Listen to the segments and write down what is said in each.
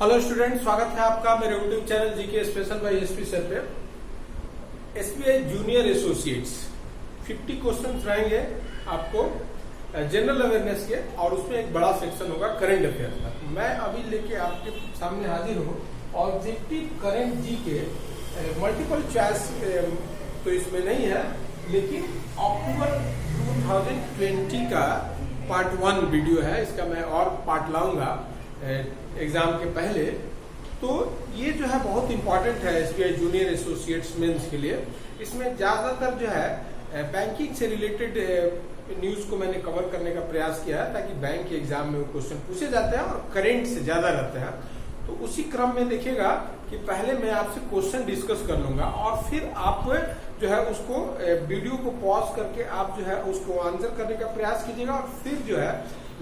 Hello student, स्वागत है आपका मेरे YouTube channel GK special bye SP sir पे। एसबीआई जूनियर एसोसिएट्स 50 क्वेश्चन रहेंगे आपको जनरल अवेयरनेस के, और उसमें एक बड़ा सेक्शन होगा करंट अफेयर का। मैं अभी लेके आपके सामने हाजिर हूँ ऑब्जेक्टिव करंट जी के मल्टीपल चॉइस तो इसमें नहीं है, लेकिन अक्टूबर 2020 का पार्ट 1 वीडियो है। इसका मैं और पार्ट लाऊंगा एग्जाम के पहले। तो ये जो है बहुत इंपॉर्टेंट है एसबीआई जूनियर एसोसिएट्स मेंस के लिए। इसमें ज्यादातर जो है बैंकिंग से रिलेटेड न्यूज को मैंने कवर करने का प्रयास किया है, ताकि बैंक के एग्जाम में वो क्वेश्चन पूछे जाते हैं और करंट से ज्यादा रहते हैं। तो उसी क्रम में देखिएगा कि पहले मैं आपसे क्वेश्चन डिस्कस कर लूंगा और फिर आप जो है उसको वीडियो को पॉज करके आप जो है उसको आंसर करने का प्रयास कीजिएगा, और फिर जो है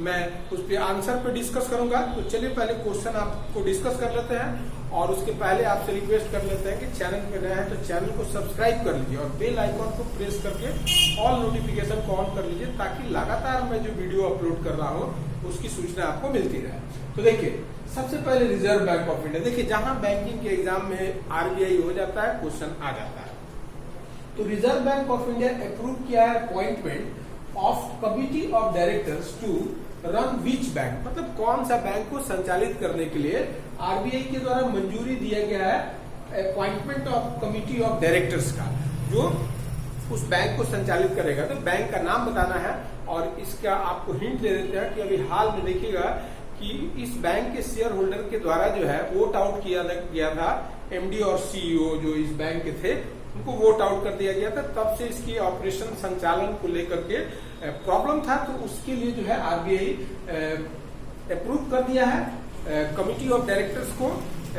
मैं उस पर आंसर पे डिस्कस करूंगा। तो चलिए पहले क्वेश्चन आपको डिस्कस कर लेते हैं, और उसके पहले आपसे रिक्वेस्ट कर लेते हैं कि चैनल पे नया है तो चैनल को सब्सक्राइब कर लीजिए और बेल आइकॉन को प्रेस करके ऑल नोटिफिकेशन को ऑन कर लीजिए, ताकि लगातार मैं जो वीडियो अपलोड कर रहा हूँ उसकी सूचना आपको मिलती रहे। तो देखिए, सबसे पहले रिजर्व बैंक ऑफ इंडिया। देखिए, जहां बैंकिंग के एग्जाम में आरबीआई हो जाता है, क्वेश्चन आ जाता है। तो reserve bank of India approve किया है appointment of committee of directors to run which bank, मतलब कौन सा बैंक को संचालित करने के लिए आरबीआई के द्वारा मंजूरी दिया गया है appointment of committee of directors का, जो उस बैंक को संचालित करेगा। तो बैंक का नाम बताना है, और इसका आपको हिंट दे देते हैं कि अभी हाल में देखिएगा कि इस बैंक के शेयर होल्डर के द्वारा जो है वोट आउट किया गया था। एमडी और सीईओ जो इस बैंक के थे उनको वोट आउट कर दिया गया था। तब से इसकी ऑपरेशन संचालन को लेकर के प्रॉब्लम था, तो उसके लिए जो है आरबीआई अप्रूव कर दिया है कमिटी ऑफ डायरेक्टर्स को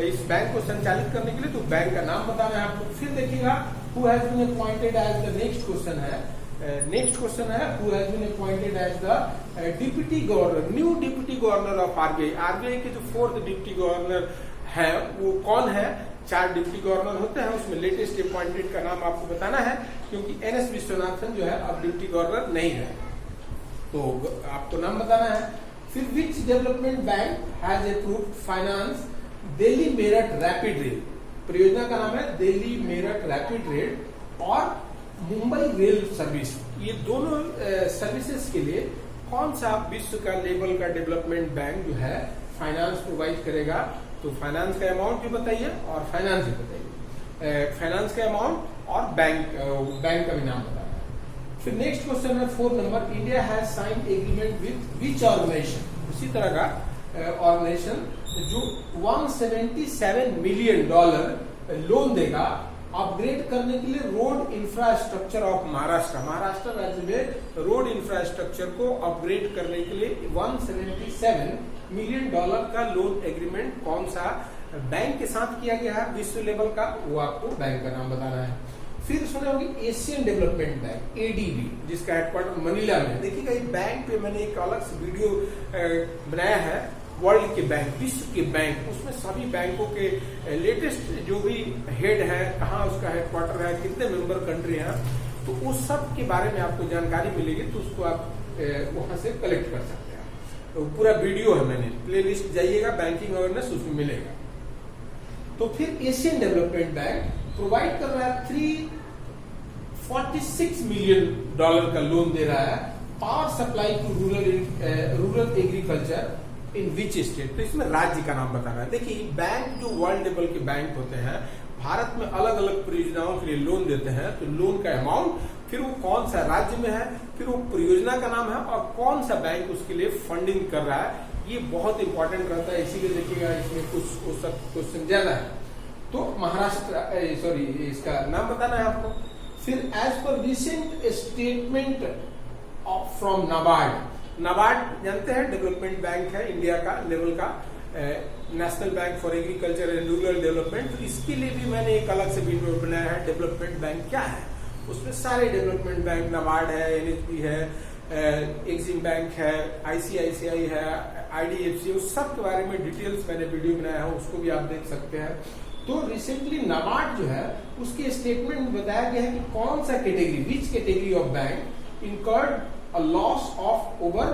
इस बैंक को संचालित करने के लिए। तो बैंक का नाम बताना है आपको। फिर देखिएगा who has been appointed as the next question है। नेक्स्ट क्वेश्चन है who has been appointed as the deputy governor, new deputy governor of RBI. RBI के जो 4th डिप्टी गवर्नर है वो कौन है? 4 डिप्टी गवर्नर होते हैं, उसमें लेटेस्ट अपॉइंटेड का नाम आपको बताना है, क्योंकि एनएस विश्वनाथन जो है अब डिप्टी गवर्नर नहीं है, तो आपको नाम बताना है। फिर विच development bank has approved finance Delhi Meerut rapid rail. परियोजना का नाम है दिल्ली मेरठ रैपिड रेल और मुंबई रेल सर्विस। ये दोनों सर्विसेज के लिए कौन सा विश्व का लेवल का डेवलपमेंट बैंक जो है फाइनेंस प्रोवाइड करेगा? तो फाइनेंस का अमाउंट भी बताइए और फाइनेंस भी बताइए, फाइनेंस का अमाउंट और बैंक का भी नाम बताना है। फिर नेक्स्ट क्वेश्चन है 4 number, India has sign agreement with which organisation. उसी तरह का ऑर्गेनाइजेशन जो $177 मिलियन लोन देगा अपग्रेड करने के लिए road infrastructure of Maharashtra. Maharashtra राज्य में रोड इंफ्रास्ट्रक्चर को अपग्रेड करने के लिए $177 मिलियन का लोन एग्रीमेंट कौन सा बैंक के साथ किया गया है विश्व लेवल का, वो आपको बैंक का नाम बताना है। फिर सुने होंगे एशियन डेवलपमेंट बैंक एडीबी, जिसका हेडक्वार्टर मनीला में। देखिएगा इस बैंक पे मैंने एक अलग से वीडियो बनाया है, वर्ल्ड के बैंक, विश्व के बैंक, उसमें सभी बैंकों के लेटेस्ट जो भी हेड है, कहाँ उसका हेडक्वार्टर है, कितने मेंबर कंट्री हैं, तो उस सब के बारे में आपको जानकारी मिलेगी। तो उसको आप वहां से कलेक्ट कर सकते हैं। तो पूरा वीडियो है, मैंने प्लेलिस्ट जाइएगा बैंकिंग अवेयरनेस, उसमें मिलेगा। तो फिर एशियन डेवलपमेंट बैंक प्रोवाइड कर रहा है $346 मिलियन का लोन दे रहा है power supply to rural agriculture in which state. तो इसमें राज्य का नाम बताना है। देखिए, बैंक जो वर्ल्ड लेवल के बैंक होते हैं, भारत में अलग अलग परियोजनाओं के लिए लोन देते हैं। तो लोन का अमाउंट, फिर वो कौन सा राज्य में है, फिर वो परियोजना का नाम है और कौन सा बैंक उसके लिए फंडिंग कर रहा है, ये बहुत इंपॉर्टेंट रहता है। इसीलिए देखिएगा इसमें कुछ क्वेश्चन ज्यादा है। तो महाराष्ट्र इसका नाम बताना है आपको। फिर as per recent statement from NABARD. NABARD जानते हैं, डेवलपमेंट बैंक है इंडिया का लेवल का, national bank for agriculture and rural development. तो इसके लिए भी मैंने एक अलग से वीडियो बनाया है, डेवलपमेंट बैंक क्या है। उसमें सारे डेवलपमेंट बैंक, नाबार्ड है, एनएचबी है, एक्सिम बैंक है, आईसीआईसीआई है, आईडीएफसी, उस सब के बारे में डिटेल्स मैंने वीडियो बनाया है, उसको भी आप देख सकते हैं। तो रिसेंटली नाबार्ड जो है उसके स्टेटमेंट में बताया गया है कि कौन सा category, which category of bank incurred a loss of over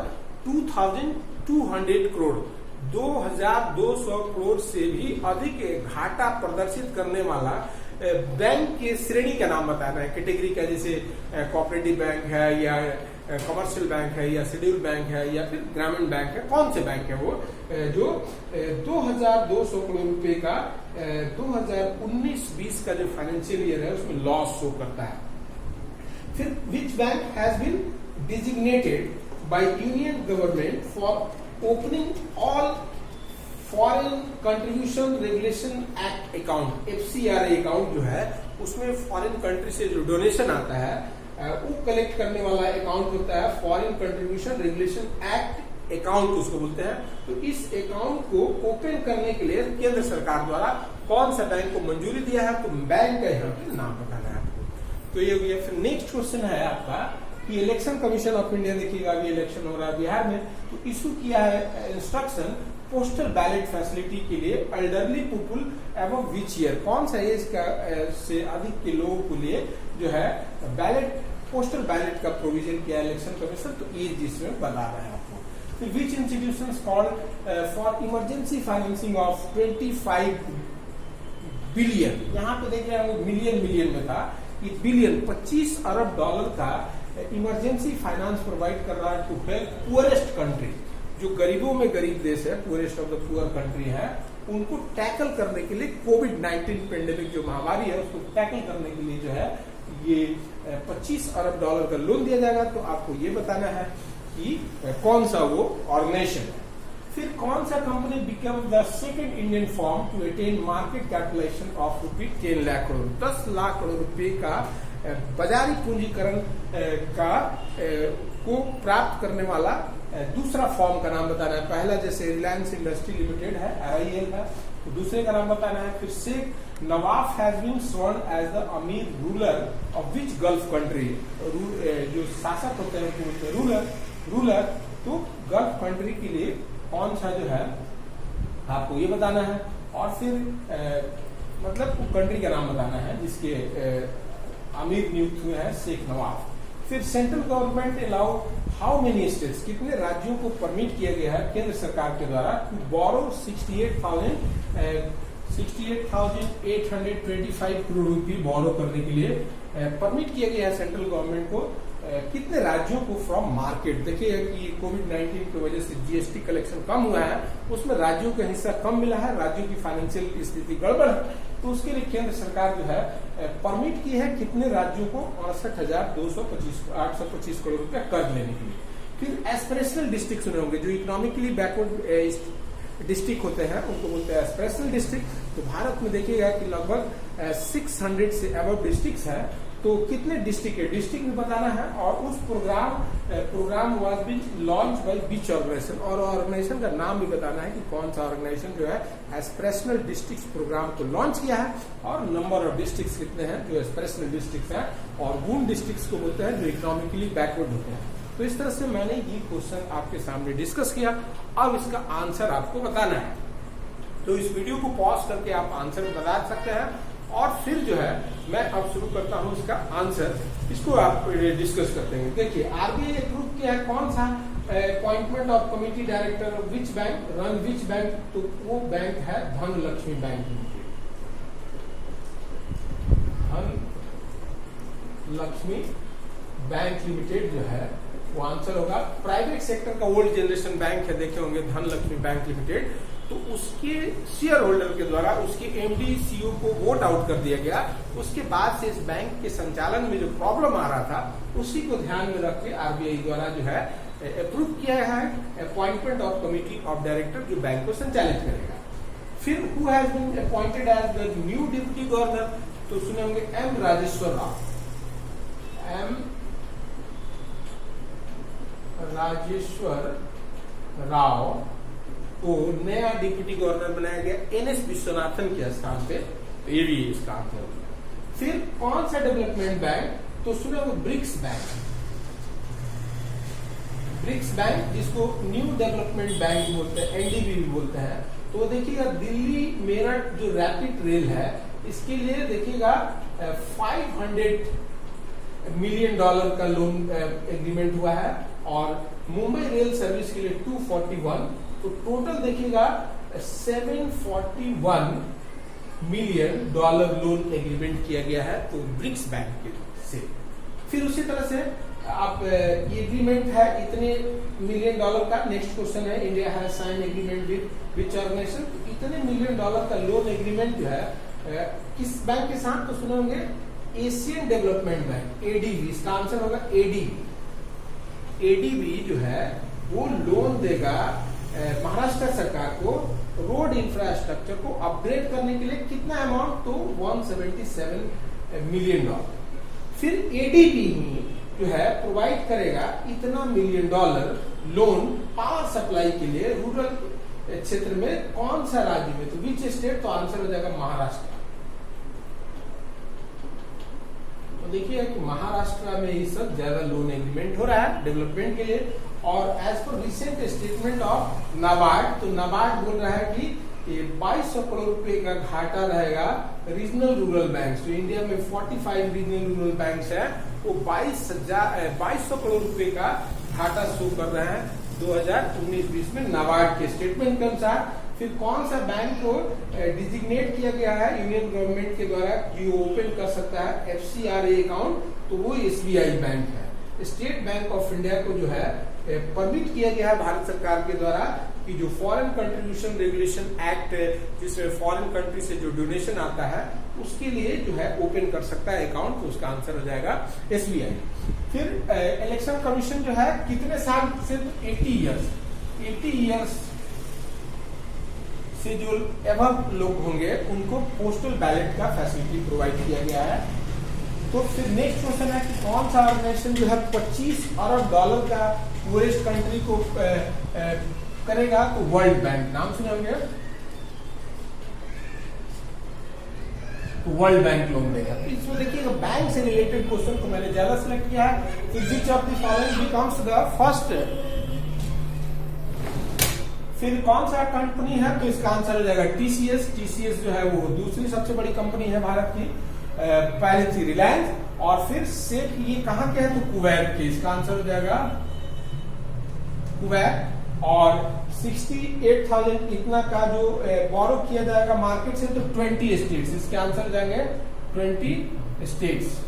2200 crore. 2200 crore से भी अधिक घाटा प्रदर्शित करने वाला बैंक के श्रेणी का नाम बताना है, कैटेगरी का, जैसे कोऑपरेटिव बैंक है या कमर्शियल बैंक है या शेड्यूल बैंक है या फिर ग्रामीण बैंक है, कौन से बैंक है वो जो 2200 करोड़ रुपए का 2019-20 का जो फाइनेंशियल ईयर है उसमें लॉस शो करता है। फिर which bank has been designated by union government for opening all foreign contribution regulation act account, FCRA account जो है उसमें फॉरेन कंट्री से जो डोनेशन आता है वो कलेक्ट करने वाला अकाउंट होता है foreign contribution regulation act account उसको बोलते हैं। तो इस अकाउंट को ओपन करने के लिए केंद्र सरकार द्वारा कौन सा बैंक को मंजूरी दिया है, तो बैंक का यहाँ पे नाम बताना है आपको। तो ये फिर नेक्स्ट क्वेश्चन है आपका कि इलेक्शन कमीशन ऑफ इंडिया, देखिएगा अभी इलेक्शन हो रहा है बिहार में, तो इशू किया है इंस्ट्रक्शन पोस्टल बैलेट फैसिलिटी के लिए एल्डरली पीपुल एवं विच ईयर, कौन सा एज का से अधिक के लोगों के लिए जो है बैलेट पोस्टल बैलेट का प्रोविजन किया इलेक्शन कमीशन, तो एज जिसमें बता रहा है आपको। फिर which institutions called for emergency financing of 25 billion, यहाँ पे देख रहे हैं वो मिलियन में था, ये बिलियन 25 अरब डॉलर का इमरजेंसी फाइनेंस प्रोवाइड कर रहा है टू हेल्प पुअरेस्ट कंट्री, जो गरीबों में गरीब देश है, poorest of the poor country है, उनको टैकल करने के लिए कोविड-19 पेंडेमिक जो महामारी है उसको टैकल करने के लिए जो है ये 25 अरब डॉलर का लोन दिया जाएगा। तो आपको ये बताना है कि कौन सा वो ऑर्गेनाइजेशन है। फिर कौन सा company become the second Indian firm to attain market capitalisation of ₹10 lakh crore, 10 lakh crore रुपए का बाजारी पूंजीकरण का को प्राप्त करने वाला दूसरा फॉर्म का नाम बताना है। पहला जैसे रिलायंस इंडस्ट्री लिमिटेड है, RIL है, तो दूसरे का नाम बताना है। फिर Sheikh Nawaf has been sworn as the emir ruler of which Gulf country, जो शासक होते हैं उनको बोलते हैं रूलर, तो गल्फ कंट्री के लिए कौन सा जो है आपको ये बताना है। और फिर मतलब कंट्री का नाम बताना है जिसके अमीर नियुक्त हुए हैं शेख नवाफ। फिर central government allow how many states, कितने राज्यों को परमिट किया गया है केंद्र सरकार के द्वारा टू बोरो 68,825 करोड़ रुपए बोरो करने के लिए परमिट किया गया है सेंट्रल गवर्नमेंट को कितने राज्यों को फ्रॉम मार्केट। देखिए कि कोविड-19 की वजह से GST कलेक्शन कम हुआ है, उसमें राज्यों का हिस्सा कम मिला है, राज्यों की फाइनेंशियल स्थिति गड़बड़ है, तो उसके लिए केंद्र सरकार जो है परमिट की है कितने राज्यों को 68,825 करोड़ रुपया कर्ज लेने के लिए। फिर एस्पिरेशनल डिस्ट्रिक्ट सुने होंगे, जो इकोनॉमिकली बैकवर्ड डिस्ट्रिक्ट होते हैं उनको बोलते हैं एस्पिरेशनल डिस्ट्रिक्ट। तो भारत में देखिएगा कि लगभग 600 से अबव डिस्ट्रिक्ट है, तो कितने डिस्ट्रिक्ट है, डिस्ट्रिक्ट में बताना है। और उस program was been launch by which organisation, और ऑर्गेनाइजेशन का नाम भी बताना है कि कौन सा ऑर्गेनाइजेशन जो है एस्पिरेशनल डिस्ट्रिक्ट प्रोग्राम को लॉन्च किया है, और नंबर ऑफ डिस्ट्रिक्ट कितने हैं जो एस्पिरेशनल डिस्ट्रिक्ट हैं, और उन डिस्ट्रिक्ट को बोलते हैं जो इकोनॉमिकली बैकवर्ड होते हैं। तो इस तरह से मैंने ये क्वेश्चन आपके सामने डिस्कस किया, अब इसका आंसर आपको बताना है। तो इस वीडियो को पॉज करके आप आंसर बता सकते हैं, और फिर जो है मैं अब शुरू करता हूं इसका आंसर, इसको आप डिस्कस करते हैं। देखिए RBI अप्रूव किया है कौन सा appointment of committee director of which bank run which bank, तो वो बैंक है Dhanlaxmi bank limited. Dhanlaxmi bank limited जो है वो आंसर होगा। प्राइवेट सेक्टर का ओल्ड जनरेशन बैंक है, देखे होंगे धनलक्ष्मी बैंक लिमिटेड, तो उसके शेयर होल्डर के द्वारा उसके MD CEO को वोट आउट कर दिया गया। उसके बाद से इस बैंक के संचालन में जो प्रॉब्लम आ रहा था उसी को ध्यान में रख के RBI द्वारा जो है अप्रूव किया है appointment of committee of director जो बैंक को संचालित करेगा। फिर who has been appointed as the new deputy governor, तो सुने होंगे M राजेश्वर राव। M राजेश्वर राव को नया डिप्टी गवर्नर बनाया गया NS विश्वनाथन के स्थान पे, तो ये भी इसका आंसर होगा। फिर कौन सा डेवलपमेंट बैंक, तो सुने होंगे ब्रिक्स बैंक। ब्रिक्स बैंक जिसको न्यू डेवलपमेंट बैंक बोलते हैं, NDB भी बोलते हैं। तो देखिएगा दिल्ली मेरठ जो रैपिड रेल है इसके लिए देखिएगा $500 मिलियन का लोन एग्रीमेंट हुआ है, और मुंबई रेल सर्विस के लिए 241, तो टोटल देखिएगा $741 मिलियन लोन एग्रीमेंट किया गया है तो ब्रिक्स बैंक के से। फिर उसी तरह से आप ये एग्रीमेंट है इतने $मिलियन का। नेक्स्ट क्वेश्चन है India has sign agreement with which organisation. इतने $मिलियन का लोन एग्रीमेंट जो है किस बैंक के साथ, तो सुने होंगे एशियन डेवलपमेंट बैंक, एडीबी। इसका आंसर होगा एडीबी। एडीबी जो है वो लोन देगा महाराष्ट्र सरकार को रोड इंफ्रास्ट्रक्चर को अपग्रेड करने के लिए। कितना अमाउंट, तो $177 मिलियन। फिर एडीबी जो है प्रोवाइड करेगा इतना $मिलियन लोन पावर सप्लाई के लिए रूरल क्षेत्र में। कौन सा राज्य में, तो विच स्टेट, तो आंसर हो जाएगा महाराष्ट्र। तो देखिए कि महाराष्ट्र में ही सब ज्यादा लोन एग्रीमेंट हो रहा है डेवलपमेंट के लिए। और as per recent statement of NABARD, तो नाबार्ड बोल रहा है कि 2200 करोड़ रुपए का घाटा रहेगा रीजनल रूरल बैंक। तो इंडिया में 45 रीजनल रूरल बैंक है, वो 2200 करोड़ रुपए का घाटा शो कर रहे हैं 2019-20 में नाबार्ड के स्टेटमेंट के अनुसार। फिर कौन सा बैंक को डिजिग्नेट किया गया है यूनियन गवर्नमेंट के द्वारा कि ओपन कर सकता है FCRA अकाउंट, तो वो SBI बैंक है। स्टेट बैंक ऑफ इंडिया को जो है परमिट किया गया है भारत सरकार के द्वारा कि जो फॉरेन कंट्रीब्यूशन रेगुलेशन एक्ट जिसमें फॉरेन कंट्री से जो डोनेशन आता है उसके लिए जो है ओपन कर सकता है अकाउंट, तो उसका आंसर हो जाएगा SBI। फिर इलेक्शन कमीशन जो है कितने साल से, 80 इयर्स से जो एबव लोग होंगे उनको पोस्टल बैलेट का फैसिलिटी प्रोवाइड किया गया है। तो फिर नेक्स्ट क्वेश्चन है कि कौन सा ऑर्गेनाइजेशन जो है $25 अरब का पुअरेस्ट कंट्री को करेगा, तो वर्ल्ड बैंक। नाम सुने होंगे, तो वर्ल्ड बैंक लोन देगा। तो इसमें देखिएगा बैंक से रिलेटेड क्वेश्चन को मैंने ज्यादा सिलेक्ट किया है। तो which of the following becomes the first, फिर कौन सा कंपनी है, तो इसका आंसर हो जाएगा TCS। TCS जो है वो दूसरी सबसे बड़ी कंपनी है भारत की, पहले थी रिलायंस। और फिर सेफ ये कहाँ के है, तो कुवैत के। इसका आंसर हो जाएगा कुवैत। और 68,000 इतना का जो बोरो किया जाएगा मार्केट से, तो 20 स्टेट्स। इसके आंसर हो जाएंगे 20 स्टेट्स।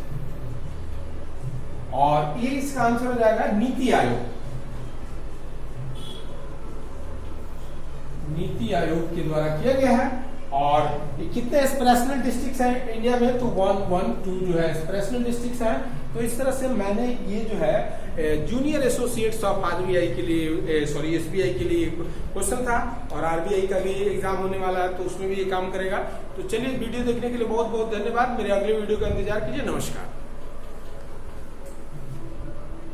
और ये इसका आंसर हो जाएगा नीति आयोग। नीति आयोग के द्वारा किया गया है। और ये कितने एस्पिरेशनल डिस्ट्रिक्ट्स हैं इंडिया में, तो 1, 1, 2 जो है एस्पिरेशनल डिस्ट्रिक्ट्स हैं। तो इस तरह से मैंने ये जो है जूनियर एसोसिएट्स ऑफ RBI के लिए SBI के लिए क्वेश्चन था, और RBI का भी एग्जाम होने वाला है तो उसमें भी ये काम करेगा। तो चलिए वीडियो देखने के लिए बहुत बहुत धन्यवाद। मेरे अगले वीडियो का इंतजार कीजिए। नमस्कार।